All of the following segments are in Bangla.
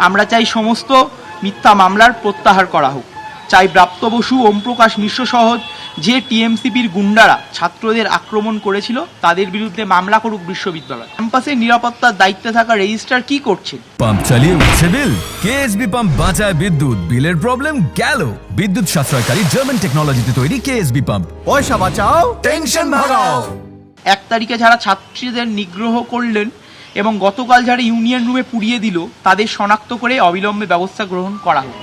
আমরা চাই সমস্ত মিথ্যা মামলার প্রত্যাহার করা হোক। চাই ব্রাত্য বসু, ওম প্রকাশ মিশ্র সহ যে টিএমসিপির গুন্ডারা ছাত্রদের আক্রমণ করেছিল তাদের বিরুদ্ধে মামলা করুক বিশ্ববিদ্যালয়। ক্যাম্পাসের নিরাপত্তার দায়িত্বে থাকা রেজিস্ট্রার কি করছেন? পাম্প চালিয়ে উঠছে বিল। কেএসবি পাম্প বাঁচায় বিদ্যুৎ, বিলের প্রবলেম গেল। বিদ্যুৎ সাশ্রয়কারী জার্মান টেকনোলজিতে তৈরি কেএসবি পাম্প। পয়সা বাঁচাও, টেনশন ভাগাও। 1 তারিখে যারা ছাত্রীদের নিগ্রহ করলেন এবং গতকাল যারা ইউনিয়ন রুমে পুড়িয়ে দিল তাদের শনাক্ত করে অবিলম্বে ব্যবস্থা গ্রহণ করা হোক।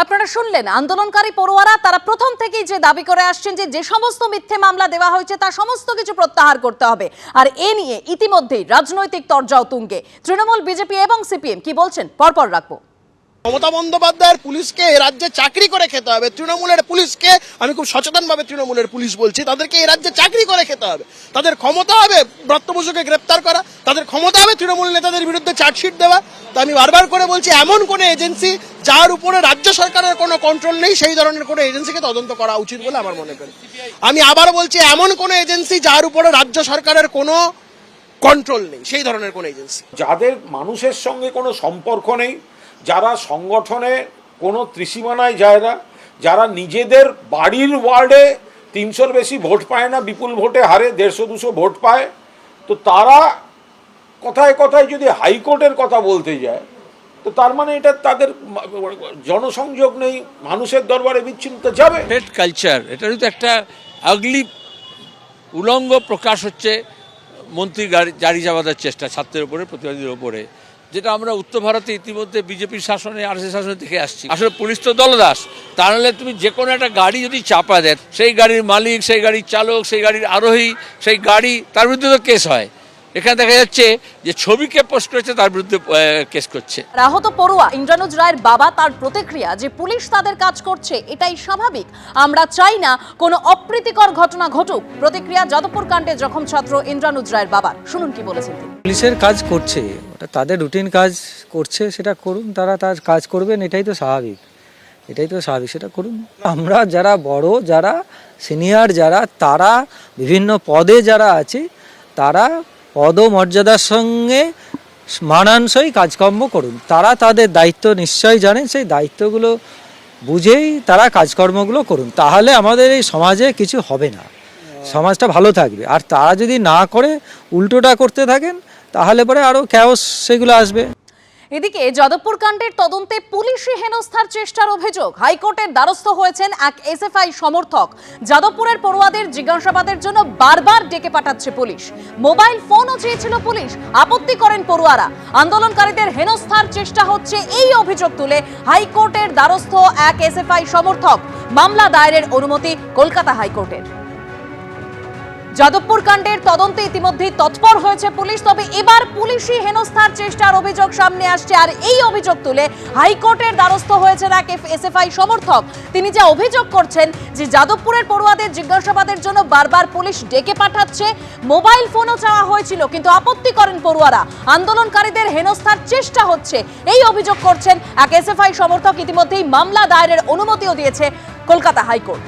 আপনারা শুনলেন আন্দোলনকারী পড়ুয়ারা তারা প্রথম থেকেই যে দাবি করে আসছেন যে সমস্ত মিথ্যে মামলা দেওয়া হয়েছে তার সমস্ত কিছু প্রত্যাহার করতে হবে। আর এ নিয়ে ইতিমধ্যেই রাজনৈতিক তরজাও তুঙ্গে। তৃণমূল, বিজেপি এবং সিপিএম কি বলছেন পরপর রাখবো। মমতা বন্দ্যোপাধ্যায়ের পুলিশকে এ রাজ্যে চাকরি করে খেতে হবে। তৃণমূলের পুলিশকে, আমি খুব সচেতনভাবে তৃণমূলের পুলিশ বলছি, তাদেরকে এ রাজ্যে চাকরি করে খেতে হবে। তাদের ক্ষমতা হবে ব্রাত্য বসুকে গ্রেপ্তার করা, তাদের ক্ষমতা হবে তৃণমূল নেতাদের বিরুদ্ধে চার্জশিট দেওয়া। তো আমি বারবার করে বলছি, এমন কোনো এজেন্সি যার উপরে রাজ্য সরকারের কোনো কন্ট্রোল নেই সেই ধরনের কোনো এজেন্সিকে তদন্ত করা উচিত বলে আমার মনে করি। আমি আবার বলছি, এমন কোনো এজেন্সি যার উপরে রাজ্য সরকারের কোনো কন্ট্রোল নেই সেই ধরনের কোনো এজেন্সি। যাদের মানুষের সঙ্গে কোনো সম্পর্ক নেই, যারা সংগঠনে কোনো ত্রিসীমানায় যায় না, যারা নিজেদের বাড়ির ওয়ার্ডে 300-র বেশি ভোট পায় না, বিপুল ভোটে হারে 150-200 ভোট পায়, তো তারা কথায় কথায় যদি হাইকোর্টের কথা বলতে যায় তো তার মানে এটা তাদের জনসংযোগ নেই, মানুষের দরবারে বিচ্ছিন্ন যাবে। হেট কালচার, এটারই তো একটা আগলি উলঙ্গ প্রকাশ হচ্ছে মন্ত্রী জারি যাওয়ার চেষ্টা ছাত্রের উপরে, প্রতিবাদীদের উপরে, যেটা আমরা উত্তর ভারতে ইতিমধ্যে বিজেপির শাসনে, আরএসএস শাসনে দেখে আসছি। আসলে পুলিশ তো দলদাস। তাহলে তুমি যে কোনো একটা গাড়ি যদি চাপা দেয়, সেই গাড়ির মালিক, সেই গাড়ির চালক, সেই গাড়ির আরোহী, সেই গাড়ি, তার বিরুদ্ধে তো কেস হয়। এখানে দেখা যাচ্ছে যে ছবিকে পোস্ট করেছে তার বিরুদ্ধে কেস করছে। আহত পড়ুয়া ইন্দ্রানুজ রায়ের বাবা তার প্রতিক্রিয়া যে পুলিশ তাদের কাজ করছে এটাই স্বাভাবিক, আমরা চাই না কোনো অপ্রীতিকর ঘটনা ঘটুক। প্রতিক্রিয়া যাদবপুর কাণ্ডে জখম ছাত্র ইন্দ্রানুজ রায়ের বাবা, শুনুন কি বলেছেন তিনি। পুলিশের কাজ করছে, ওটা তাদের রুটিন কাজ করছে, সেটা করুন, তারা তার কাজ করবেন, এটাই তো স্বাভাবিক, সেটা করুন। আমরা যারা বড়, যারা সিনিয়র, যারা তারা বিভিন্ন পদে যারা আছে তারা পদমর্যাদার সঙ্গে মানানসই কাজকর্ম করুন। তারা তাদের দায়িত্ব নিশ্চয়ই জানেন, সেই দায়িত্বগুলো বুঝেই তারা কাজকর্মগুলো করুন, তাহলে আমাদের এই সমাজে কিছু হবে না, সমাজটা ভালো থাকবে। আর তারা যদি না করে উল্টোটা করতে থাকেন তাহলে পরে আরও ক্যাওস সেগুলো আসবে। এদিকে যাদবপুর কাণ্ডের তদন্তে পুলিশি হেনস্থার চেষ্টার অভিযোগ, হাইকোর্টের দ্বারস্থ হয়েছেন এক এসএফআই সমর্থক। যাদবপুরের পড়ুয়াদের জিজ্ঞাসাবাদের জন্য বারবার ডেকে পাঠাচ্ছে পুলিশ, মোবাইল ফোনও চেয়েছিল পুলিশ, আপত্তি করেন পড়ুয়ারা। আন্দোলনকারীদের হেনস্থার চেষ্টা হচ্ছে এই অভিযোগ তুলে হাইকোর্টের দ্বারস্থ এক এসএফআই সমর্থক। মামলা দায়েরের অনুমতি কলকাতা হাইকোর্টের। যাদবপুর কাণ্ডের তদন্তে ইতিমধ্যেই তৎপর হয়েছে পুলিশ, তবে এবার পুলিশি হেনস্থার চেষ্টার অভিযোগ সামনে আসছে। আর এই অভিযোগ তুলে হাইকোর্টের দ্বারস্থ হয়েছেন এক এসএফআই সমর্থক। তিনি যা অভিযোগ করছেন যে যাদবপুরের পড়ুয়াদের জিজ্ঞাসাবাদের জন্য বারবার পুলিশ ডেকে পাঠাচ্ছে, মোবাইল ফোনও চাওয়া হয়েছিল কিন্তু আপত্তি করেন পড়ুয়ারা। আন্দোলনকারীদের হেনস্থার চেষ্টা হচ্ছে এই অভিযোগ করছেন এক এসএফআই সমর্থক। ইতিমধ্যেই মামলা দায়েরের অনুমতিও দিয়েছে কলকাতা হাইকোর্ট।